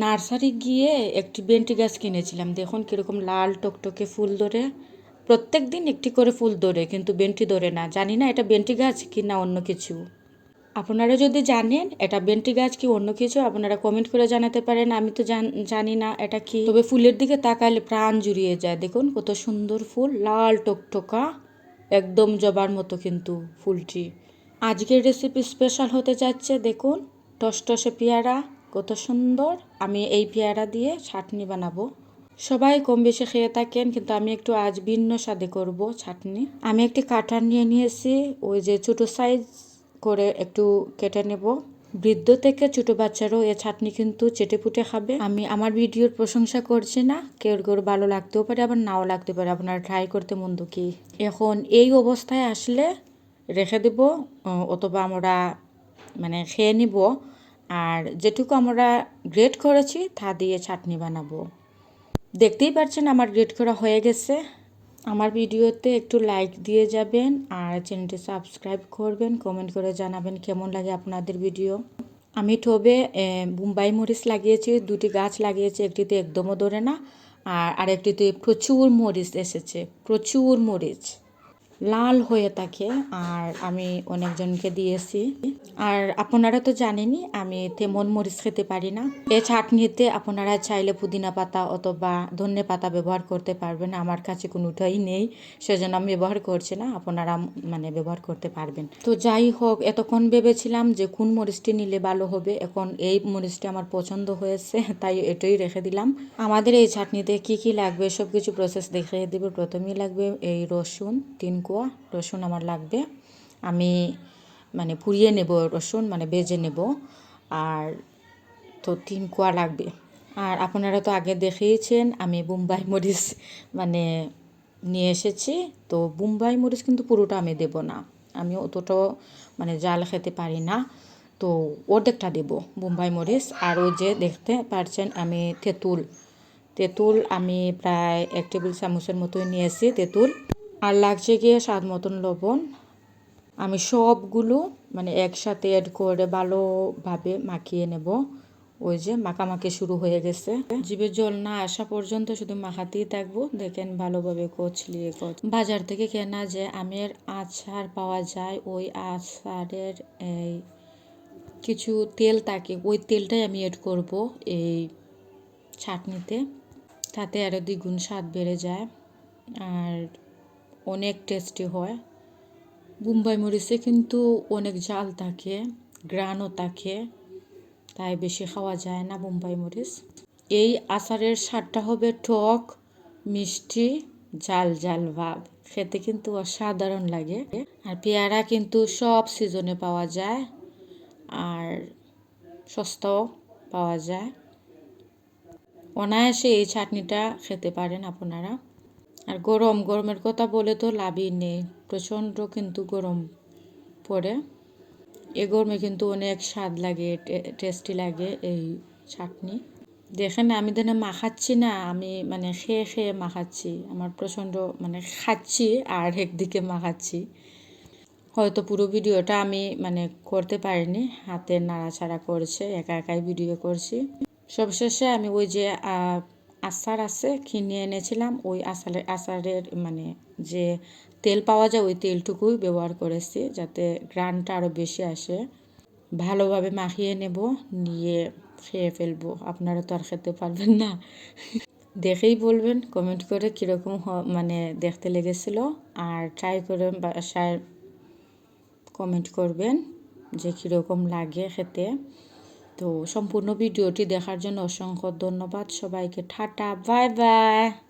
Nursery গিয়ে একটি বেন্টি গাছ কিনেছিলাম, দেখুন কীরকম লাল টকটকে ফুল ধরে। প্রত্যেক দিন একটি করে ফুল ধরে, কিন্তু বেন্টি ধরে না। জানি না এটা বেন্টি গাছ কি না অন্য কিছু। আপনারা যদি জানেন এটা বেন্টি গাছ কি অন্য কিছু, আপনারা কমেন্ট করে জানাতে পারেন। আমি তো জানি না এটা কি। তবে ফুলের দিকে তাকালে প্রাণ জুড়িয়ে যায়। দেখুন কত সুন্দর ফুল, লাল টকটকা, একদম জবার মতো কিন্তু ফুলটি। আজকের রেসিপি স্পেশাল হতে যাচ্ছে। দেখুন টসটসে পেয়ারা, কত সুন্দর। আমি এই পেয়ারা দিয়ে চাটনি বানাবো। সবাই কম বেশি খেয়ে থাকেন, কিন্তু আমি একটু আজ ভিন্ন স্বাদে করব চাটনি। আমি একটি কাটার নিয়ে নিয়েছি, ওই যে ছোটো সাইজ করে একটু কেটে নেব। বৃদ্ধ থেকে ছোটো বাচ্চারাও এ চাটনি কিন্তু চেটে পুটে খাবে। আমি আমার ভিডিওর প্রশংসা করছি না, কেউ ভালো লাগতেও পারে আবার নাও লাগতে পারে, আপনারা ট্রাই করতে মন্দ কি। এখন এই অবস্থায় আসলে রেখে দেব, অথবা আমরা মানে খেয়ে নিব। আর যেটুকু আমরা গ্রেট করেছি তা দিয়ে চাটনি বানাবো। দেখতেই পাচ্ছেন আমার গ্রেট করা হয়ে গেছে। আমার ভিডিওতে একটু লাইক দিয়ে যাবেন আর চ্যানেলটি সাবস্ক্রাইব করবেন, কমেন্ট করে জানাবেন কেমন লাগে আপনাদের ভিডিও। আমি টবে বোম্বাই মরিচ লাগিয়েছি, দুটি গাছ লাগিয়েছি, একটিতে একদমও ধরে না, আর আরেকটিতে প্রচুর মরিচ এসেছে, প্রচুর মরিচ লাল হয়ে থাকে। আর আমি অনেকজনকে দিয়েছি। আর আপনারা তো জানেনই আমি তেমন মরিচ খেতে পারি না। এই চাটনিতে আপনারা চাইলে পুদিনা পাতা অথবা ধনে পাতা ব্যবহার করতে পারবেন। আমার কাছে কোনোটাই নেই, সেজন্য আমি ব্যবহার করছি না। আপনারা মানে ব্যবহার করতে পারবেন। তো যাই হোক, এতক্ষণ ভেবেছিলাম যে কোন মরিচটি নিলে ভালো হবে, এখন এই মরিচটি আমার পছন্দ হয়েছে, তাই এটাই রেখে দিলাম। আমাদের এই চাটনিতে কি কি লাগবে সব কিছু প্রসেস দেখিয়ে দেব। প্রথমেই লাগবে এই রসুন, 3 কোয়া রসুন আমার লাগবে। আমি মানে পুড়িয়ে নেব রসুন, মানে ভেজে নেব। আর তো 3 কোয়া লাগবে। আর আপনারা তো আগে দেখিয়েছেন আমি বোম্বাই মরিচ মানে নিয়ে এসেছি। তো বোম্বাই মরিচ কিন্তু পুরোটা আমি দেব না, আমি অতটাও মানে জাল খেতে পারি না, তো অর্ধেকটা দেব বোম্বাই মরিচ। আর ওই যে দেখতে পাচ্ছেন আমি তেঁতুল আমি প্রায় 1 টেবিল চামচের মতোই নিয়েছি তেঁতুল। আর লাগছে গিয়ে স্বাদ মতন লবণ। আমি সবগুলো মানে একসাথে অ্যাড করে ভালোভাবে মাখিয়ে নেব। ওই যে মাখামাখি শুরু হয়ে গেছে, জিভে জল না আসা পর্যন্ত শুধু মাখাতেই থাকবো। দেখেন ভালোভাবে কচলিয়ে বাজার থেকে কেনা যে আমের আচার পাওয়া যায়, ওই আচারের এই কিছু তেল থাকে, ওই তেলটাই আমি অ্যাড করব এই চাটনিতে। তাতে আরও দ্বিগুণ স্বাদ বেড়ে যায় আর অনেক টেস্টি হয়। বোম্বাই মরিচে কিন্তু অনেক ঝাল থাকে, গ্রানও থাকে, তাই বেশি খাওয়া যায় না বোম্বাই মরিচ। এই আচারের স্বাদটা হবে টক মিষ্টি ঝাল ঝাল ভাব, খেতে কিন্তু অসাধারণ লাগে। আর পেয়ারা কিন্তু সব সিজনে পাওয়া যায় আর সস্তাও পাওয়া যায়। অনায়াসে এই চাটনিটা খেতে পারেন আপনারা। আর গরমের কথা বলে তো লাভই নেই, প্রচণ্ড কিন্তু গরম পড়ে। এই গরমে কিন্তু অনেক স্বাদ লাগে, টেস্টি লাগে এই চাটনি। দেখেন আমি মাখাচ্ছি না, আমি মানে খেয়ে খেয়ে মাখাচ্ছি। আমার প্রচণ্ড মানে খাচ্ছি আর একদিকে মাখাচ্ছি। হয়তো পুরো ভিডিওটা আমি মানে করতে পারিনি, হাতে নাড়াচাড়া করছে, একা একাই ভিডিও করছি। সবশেষে আমি ওই যে আচার আছে কিনে এনেছিলাম, ওই আচারের মানে যে তেল পাওয়া যায় ওই তেলটুকুই ব্যবহার করেছি, যাতে গ্রানটা আরও বেশি আসে। ভালোভাবে মাখিয়ে নেব, নিয়ে খেয়ে ফেলবো। আপনারা তো আর খেতে পারবেন না, দেখেই বলবেন কমেন্ট করে কীরকম মানে দেখতে লেগেছিল। আর ট্রাই করে বাসায় কমেন্ট করবেন যে কীরকম লাগে খেতে। তো সম্পূর্ণ ভিডিওটি দেখার জন্য অসংখ্য ধন্যবাদ সবাইকে। Tata, bye bye.